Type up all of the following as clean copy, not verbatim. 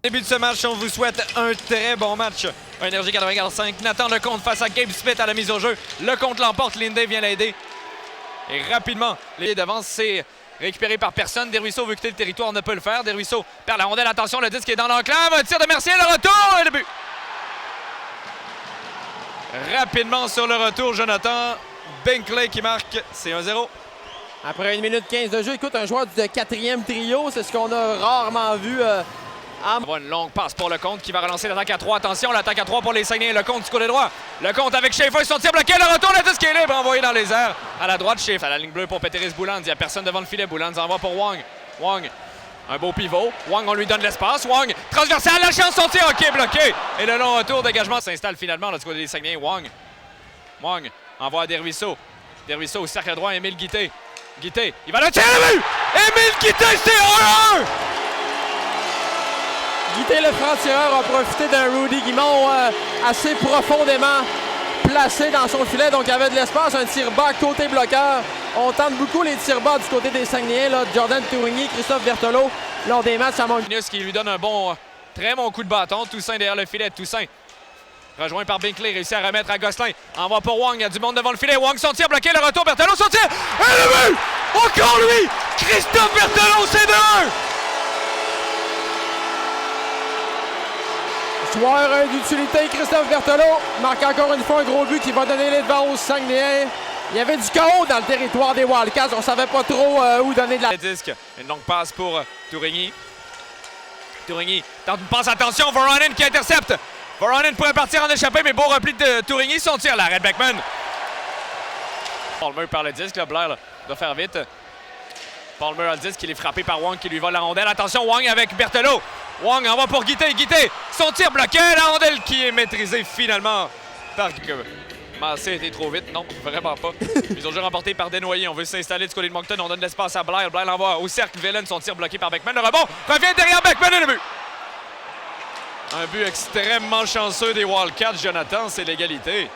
Début de ce match, on vous souhaite un très bon match. Énergie 95, Nathan Lecomte face à Gabe Smith à la mise au jeu. Lecomte l'emporte, Linday vient l'aider. Et rapidement, les devant, c'est récupéré par personne. Desruisseaux veut quitter le territoire, ne peut le faire. Desruisseaux perd la rondelle, attention, le disque est dans l'enclave. Un tir de Mercier, le retour et le but. Rapidement sur le retour, Jonathan Binkley qui marque, c'est 1-0. Après 1 minute 15 de jeu, écoute, un joueur du 4e trio, c'est ce qu'on a rarement vu. On voit une longue passe pour Lecomte qui va relancer l'attaque à 3. Attention, l'attaque à 3 pour les Saguenay. Lecomte du côté droit. Lecomte avec Schaefer, son tir bloqué. Le retour, le disque est libre, envoyé dans les airs. À la droite, Schaefer. À la ligne bleue pour Péteris Bouland. Il n'y a personne devant le filet. Bouland envoie pour Wang. Wang, un beau pivot. Wang, on lui donne l'espace. Wang, transversal, la chance, son tir, ok, bloqué. Et le long retour, dégagement s'installe finalement là, du côté des Saguenay. Wang envoie à Desruisseaux. Desruisseaux au cercle droit, Émile Guité. Guité, il va le tirer, le but! Émile Guité, c'est 1-1! Guité, le franc-tireur, a profité d'un Rudy Guimont assez profondément placé dans son filet. Donc, il y avait de l'espace, un tir bas côté bloqueur. On tente beaucoup les tirs bas du côté des Saguenayens. Là, Jordan Tourigny, Christophe Berthelot, lors des matchs à Montréal. Qui lui donne un très bon coup de bâton. Toussaint derrière le filet. Toussaint, rejoint par Binkley, réussit à remettre à Gosselin. Envoie pour Wang, il y a du monde devant le filet. Wang, son tir bloqué, le retour. Berthelot, son tir! Et le but! Encore lui! Christophe Berthelot, c'est 2-1! Joueur d'utilité, Christophe Berthelot marque encore une fois un gros but qui va donner les devants aux Saguenayens. Il y avait du chaos dans le territoire des Wildcats. On ne savait pas trop où donner de la... Disque. Une longue passe pour Tourigny. Tourigny tente une passe, attention, Voronin qui intercepte. Voronin pourrait partir en échappée, mais beau repli de Tourigny. Son tir, l'arrêt de Beckman. Palmer par le disque, là, Blair là, doit faire vite. Palmer a le disque, il est frappé par Wang qui lui vole la rondelle. Attention, Wang avec Berthelot. Wang envoie pour Guité. Guité, son tir bloqué. La rondelle qui est maîtrisée finalement par Massé était trop vite. Non, vraiment pas. Ils ont déjà remporté par Desnoyers. On veut s'installer du côté de Moncton. On donne l'espace à Blair. Blair l'envoie au cercle. Velen, son tir bloqué par Beckman. Le rebond revient derrière Beckman et le but. Un but extrêmement chanceux des Wildcats, Jonathan. C'est l'égalité.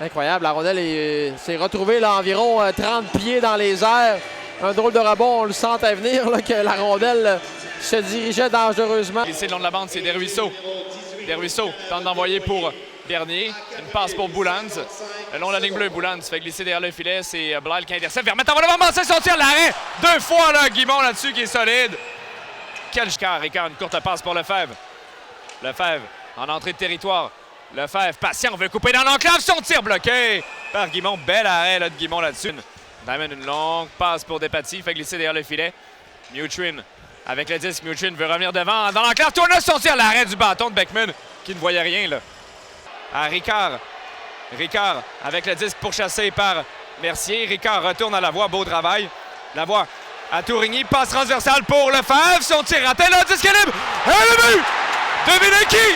Incroyable. La rondelle s'est retrouvée là, environ 30 pieds dans les airs. Un drôle de rebond. On le sentait venir là, que la rondelle se dirigeait dangereusement. Ici, le long de la bande, c'est Desruisseaux. Desruisseaux tente d'envoyer pour Bernier. Une passe pour Bouland. Le long de la ligne bleue, Bouland se fait glisser derrière le filet. C'est Blair qui intercepte. Vermette en va devant, c'est son tir, l'arrêt. 2 fois, là, Guimont là-dessus qui est solide. Quel Ricard, une courte passe pour Lefebvre. Lefebvre en entrée de territoire. Lefebvre, patient, veut couper dans l'enclave. Son tir bloqué par Guimont. Bel arrêt là, de Guimont là-dessus. On amène une longue passe pour Despatie. Fait glisser derrière le filet. Mutrin avec le disque. Mutrin veut revenir devant. Dans l'enclave, tourne son tir. L'arrêt du bâton de Beckman qui ne voyait rien là. À Ricard. Ricard avec le disque pourchassé par Mercier. Ricard retourne à la voie. Beau travail. La voie à Tourigny. Passe transversale pour Lefebvre. Son tir raté. Le disque est libre. Et le but! Devinez qui?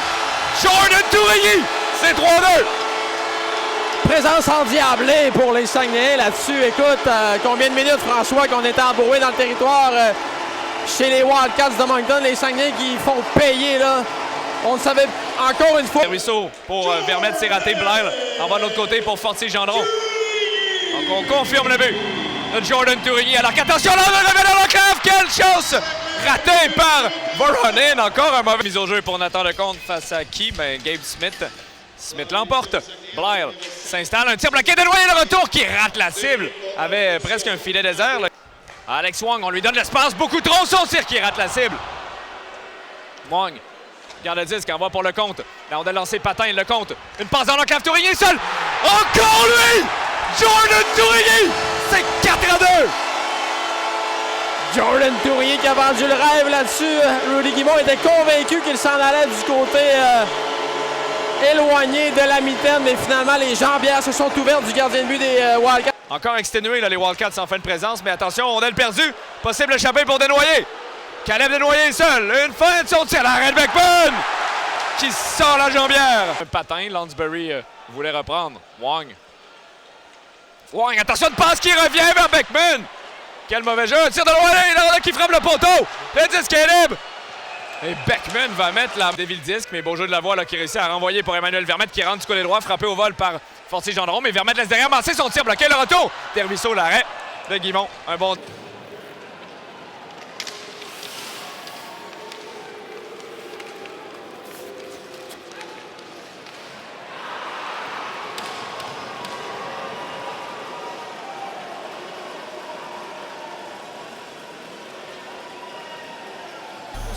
Jordan Tourigny. C'est 3-2. Présence endiablée pour les Saguenayens là-dessus. Écoute, combien de minutes, François, qu'on était embourré dans le territoire chez les Wildcats de Moncton. Les Saguenayens qui font payer, là. On ne savait encore une fois... Ruisseau pour Vermette, c'est raté. Blair envoie de l'autre côté pour Fortier-Gendron. Donc on confirme le but de Jordan Tourigny. Alors qu'attention, là, on revient dans l'enclave. Quelle chance! Raté par Voronin. Encore un mauvais mise au jeu pour Nathan Lecomte face à qui? Ben, Gabe Smith. Smith l'emporte. Blair s'installe. Un tir bloqué de Desnoyers. Le retour qui rate la cible. Avait presque un filet désert. Là. Alex Wang, on lui donne l'espace. Beaucoup trop. Son tir qui rate la cible. Wang garde le disque. Envoie pour Lecomte. Là, on a lancé Patin. Lecomte. Une passe dans l'enclave. Tourigny seul. Encore lui! Jordan Tourigny! C'est 4-2! Jordan Tourigny qui a vendu le rêve là-dessus. Rudy Guimont était convaincu qu'il s'en allait du côté éloigné de la mitaine, mais finalement les jambières se sont ouvertes du gardien de but des Wildcats. Encore exténué, là, les Wildcats en fin de présence, mais attention, rondelle perdue. Possible échappée pour Desnoyers. Caleb Desnoyers seul. Une fin de son tir. L'arrêt de Beckman qui sort la jambière. Un patin, Lansbury voulait reprendre. Wang, attention, une passe qui revient vers Beckman. Quel mauvais jeu. Un tir de loin, qui frappe le poteau. Le disque est libre. Et Beckman va mettre la déville disque, mais beau jeu de la voie là, qui réussit à renvoyer pour Emmanuel Vermette qui rentre du côté droit, frappé au vol par Fortier-Gendron, mais Vermette laisse derrière Massé son tir bloqué, le retour. Desruisseaux, l'arrêt de Guimont. Un bon...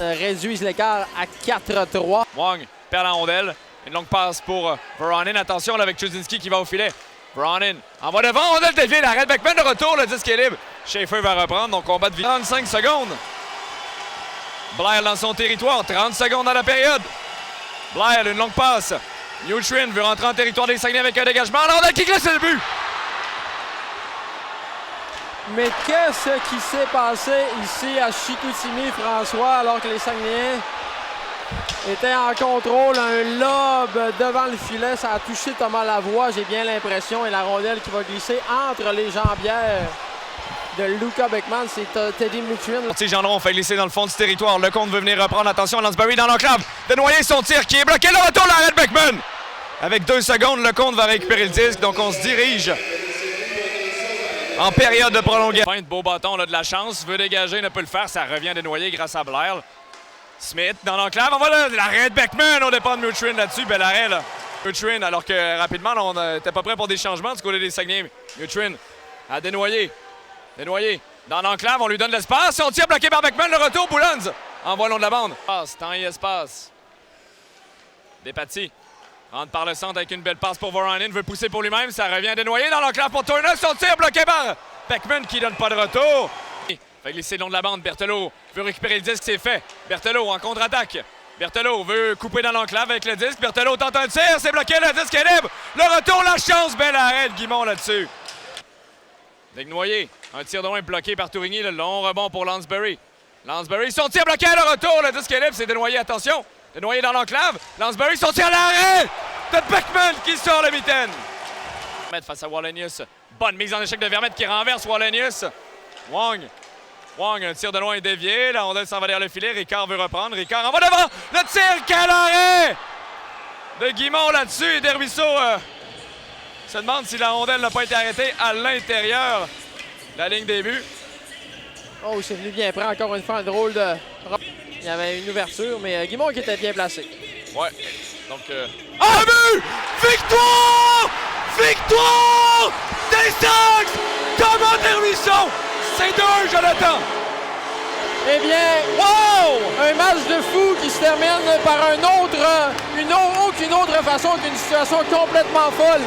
réduisent l'écart à 4-3. Wong perd la rondelle. Une longue passe pour Voronin. Attention là, avec Chuzinski qui va au filet. Voronin envoie devant, rondelle déviée. L'arrêt Beckman de retour, le disque est libre. Schaefer va reprendre, donc combat de 35 secondes. Blair dans son territoire, 30 secondes dans la période. Blair, une longue passe. Nutrien veut rentrer en territoire des Saguenay avec un dégagement. La rondelle qui glisse, c'est le but. Mais qu'est-ce qui s'est passé ici à Chicoutimi, François, alors que les Saguenayens étaient en contrôle? Un lob devant le filet, ça a touché Thomas Lavoie, j'ai bien l'impression, et la rondelle qui va glisser entre les jambières de Luca Beckman, c'est Teddy Nutrien. Gendron fait glisser dans le fond du territoire. Lecomte veut venir reprendre. Attention, Lansbury dans l'enclave. Desnoyers, son tir qui est bloqué. Le retour, l'arrêt de Beckman. Avec 2 secondes, Lecomte va récupérer le disque, donc on se dirige en période de prolongation. Fin de beau bâton là, de la chance, veut dégager, ne peut le faire, ça revient Desnoyers grâce à Blair. Smith dans l'enclave, on va là, l'arrêt de Beckman, on dépend de Nutrien là-dessus, bel arrêt là. Nutrien, alors que rapidement, là, on n'était pas prêt pour des changements du côté des Saguenay. Nutrien à Desnoyers. Desnoyers dans l'enclave, on lui donne l'espace, on tire bloqué par Beckman, le retour, Boulans envoie long de la bande. Passe, temps et espace. Despatie. Rentre par le centre avec une belle passe pour Voronin, veut pousser pour lui-même, ça revient Desnoyers dans l'enclave pour Turner, son tir bloqué par Beckman qui donne pas de retour. Fait glisser le long de la bande, Berthelot veut récupérer le disque, c'est fait. Berthelot en contre-attaque. Berthelot veut couper dans l'enclave avec le disque, Berthelot tente un tir, c'est bloqué, le disque est libre. Le retour, la chance, bel arrêt de Guimond là-dessus. Desnoyers, un tir de loin bloqué par Tourigny, le long rebond pour Lansbury. Lansbury, son tir bloqué, le retour, le disque est libre, c'est Desnoyers, attention. Desnoyers dans l'enclave. Lansbury, son tir à l'arrêt de Beckman qui sort le mitaine. Face à Wallenius. Bonne mise en échec de Vermette qui renverse Wallenius. Wong, un tir de loin dévié. La rondelle s'en va derrière le filet. Ricard veut reprendre. Ricard en va devant. Le tir, quel arrêt de Guimond là-dessus. Et Dervisseau se demande si la rondelle n'a pas été arrêtée à l'intérieur de la ligne des buts. Oh, c'est venu bien prendre encore une fois un drôle de... Il y avait une ouverture, mais Guimond qui était bien placé. Ouais. Donc, Ah, but! Victoire! Victoire! Des Sags! Thomas Dervisseau! C'est 2, Jonathan! Eh bien, wow! Un match de fou qui se termine par aucune autre façon qu'une situation complètement folle.